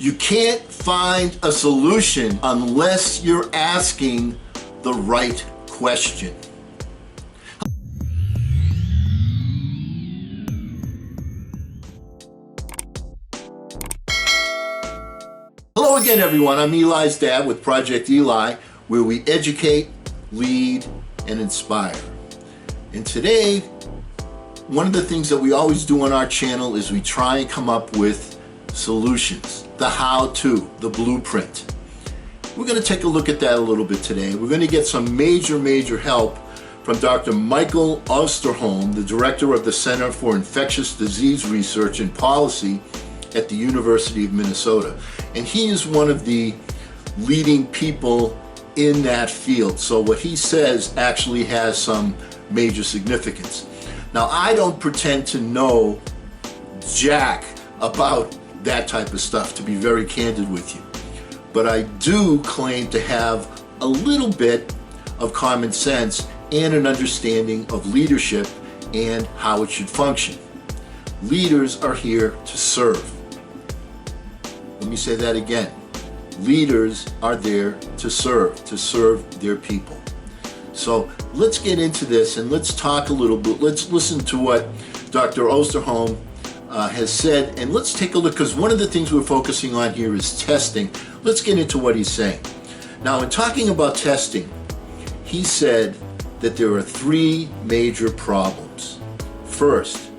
You can't find a solution unless you're asking the right question. Hello again, everyone. I'm Eli's dad with Project Eli, where we educate, lead, and inspire. And today, one of the things that we always do on our channel is we try and come up with solutions, the how-to, the blueprint. We're going to take a look at that a little bit today. We're going to get some major help from Dr. Michael Osterholm, the director of the Center for Infectious Disease Research and Policy at the University of Minnesota. And he is one of the leading people in that field. So what he says actually has some major significance. Now, I don't pretend to know jack about that type of stuff, to be very candid with you. But I do claim to have a little bit of common sense and an understanding of leadership and how it should function. Leaders are here to serve. Let me say that again. Leaders are there to serve their people. So let's get into this and let's talk a little bit. Let's listen to what Dr. Osterholm has said, and let's take a look, because one of the things we're focusing on here is testing. Let's get into what he's saying. Now, in talking about testing, he said that there are three major problems. First,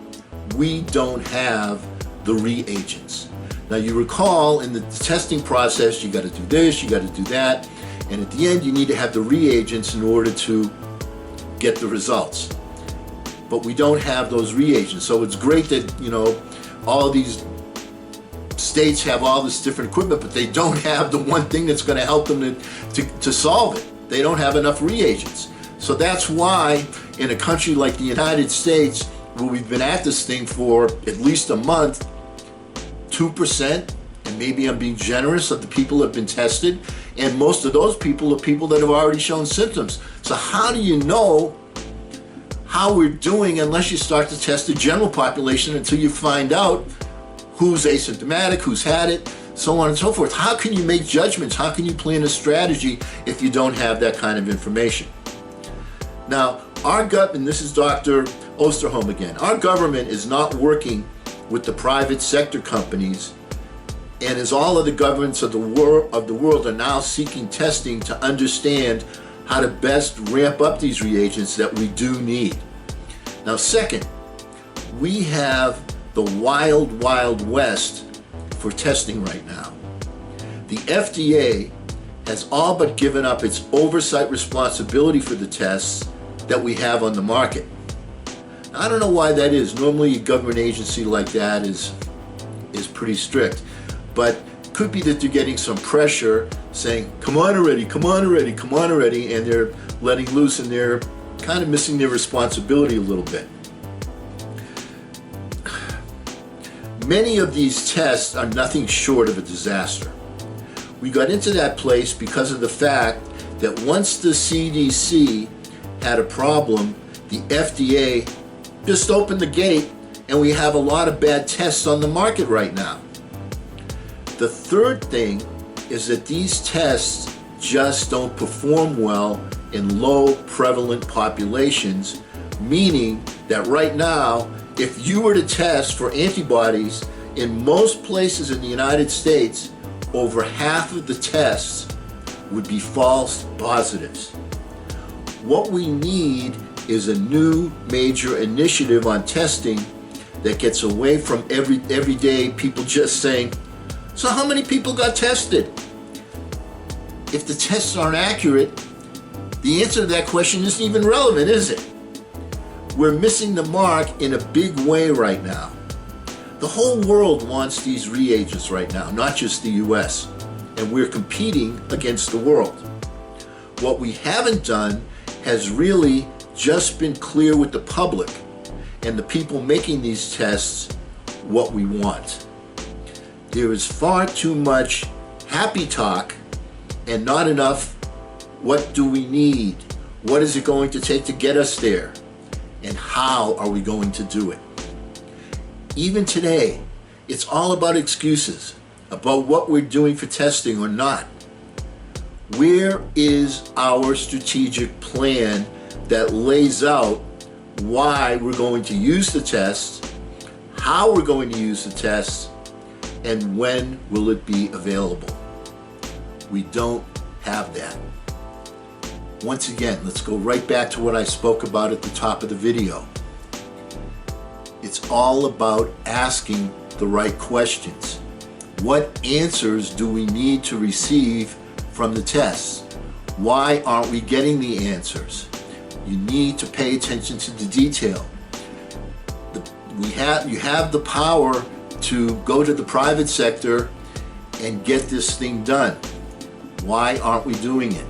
we don't have the reagents. Now, you recall in the testing process, you got to do this, you got to do that, and at the end, you need to have the reagents in order to get the results. But we don't have those reagents. So it's great that, all these states have all this different equipment, but they don't have the one thing that's going to help them to solve it. They don't have enough reagents. So that's why in a country like the United States, where we've been at this thing for at least a month, 2%, and maybe I'm being generous, of the people have been tested, and most of those people are people that have already shown symptoms. So how do you know how we're doing unless you start to test the general population until you find out who's asymptomatic, who's had it, so on and so forth? How can you make judgments? How can you plan a strategy if you don't have that kind of information? Now, and this is Dr. Osterholm again, our government is not working with the private sector companies, and as all of the governments of the world are now seeking testing to understand how to best ramp up these reagents that we do need. Now, second, we have the wild west for testing right now. The FDA has all but given up its oversight responsibility for the tests that we have on the market. Now, I don't know why that is. Normally a government agency like that is pretty strict, but could be that they're getting some pressure saying, come on already, and they're letting loose, and they're kind of missing their responsibility a little bit. Many of these tests are nothing short of a disaster. We got into that place because of the fact that once the CDC had a problem, the FDA just opened the gate, and we have a lot of bad tests on the market right now. The third thing is that these tests just don't perform well in low prevalent populations, meaning that right now, if you were to test for antibodies in most places in the United States, over half of the tests would be false positives. What we need is a new major initiative on testing that gets away from every day people just saying, so how many people got tested? If the tests aren't accurate, the answer to that question isn't even relevant, is it? We're missing the mark in a big way right now. The whole world wants these reagents right now, not just the US, and we're competing against the world. What we haven't done has really just been clear with the public and the people making these tests what we want. There is far too much happy talk and not enough what do we need? What is it going to take to get us there? And how are we going to do it? Even today, it's all about excuses. about what we're doing for testing or not. Where is our strategic plan that lays out why we're going to use the test, how we're going to use the test, and when will it be available? We don't have that. Once again, let's go right back to what I spoke about at the top of the video. It's all about asking the right questions. What answers do we need to receive from the tests? Why aren't we getting the answers? You need to pay attention to the detail. You have the power to go to the private sector and get this thing done. Why aren't we doing it?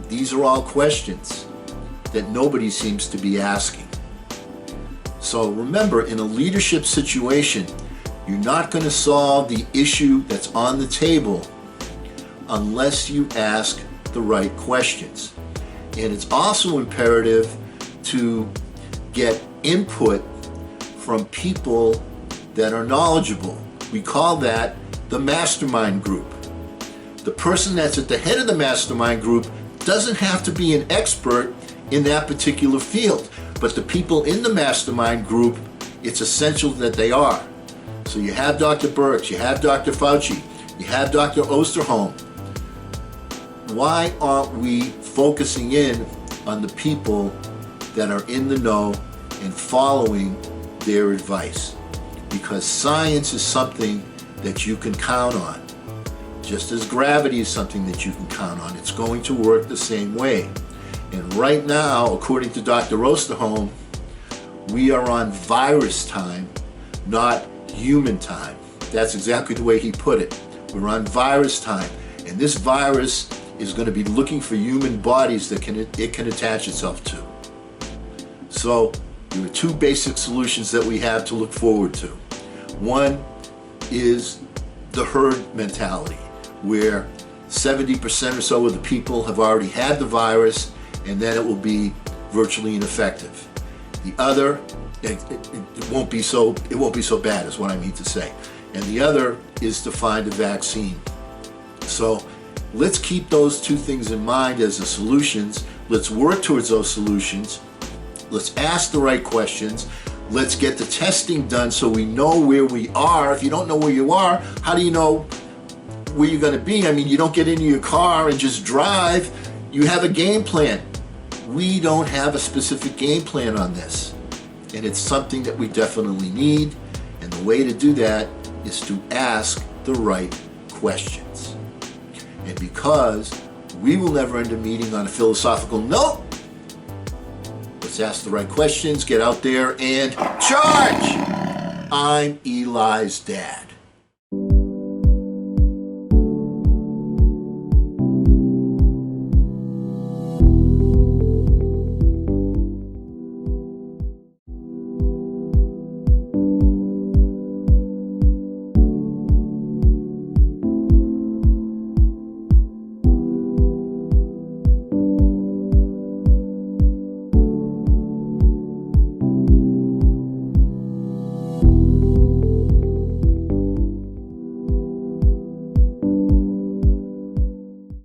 These are all questions that nobody seems to be asking. So remember, in a leadership situation, you're not going to solve the issue that's on the table unless you ask the right questions. And it's also imperative to get input from people that are knowledgeable. We call that the mastermind group. The person that's at the head of the mastermind group doesn't have to be an expert in that particular field, but the people in the mastermind group, it's essential that they are. So you have Dr. Birx, you have Dr. Fauci, you have Dr. Osterholm. Why aren't we focusing in on the people that are in the know and following their advice? Because science is something that you can count on. Just as gravity is something that you can count on. It's going to work the same way. And right now, according to Dr. Osterholm, we are on virus time, not human time. That's exactly the way he put it. We're on virus time. And this virus is going to be looking for human bodies that it can attach itself to. So there are two basic solutions that we have to look forward to. One is the herd mentality, where 70% or so of the people have already had the virus, and then it will be virtually ineffective. The other, it won't be so bad, is what I mean to say. And the other is to find a vaccine. So let's keep those two things in mind as the solutions. Let's work towards those solutions. Let's ask the right questions. Let's get the testing done so we know where we are. If you don't know where you are, how do you know where you're going to be? I mean, you don't get into your car and just drive. You have a game plan. We don't have a specific game plan on this. And it's something that we definitely need. And the way to do that is to ask the right questions. And because we will never end a meeting on a philosophical note, let's ask the right questions, get out there and charge! I'm Eli's dad.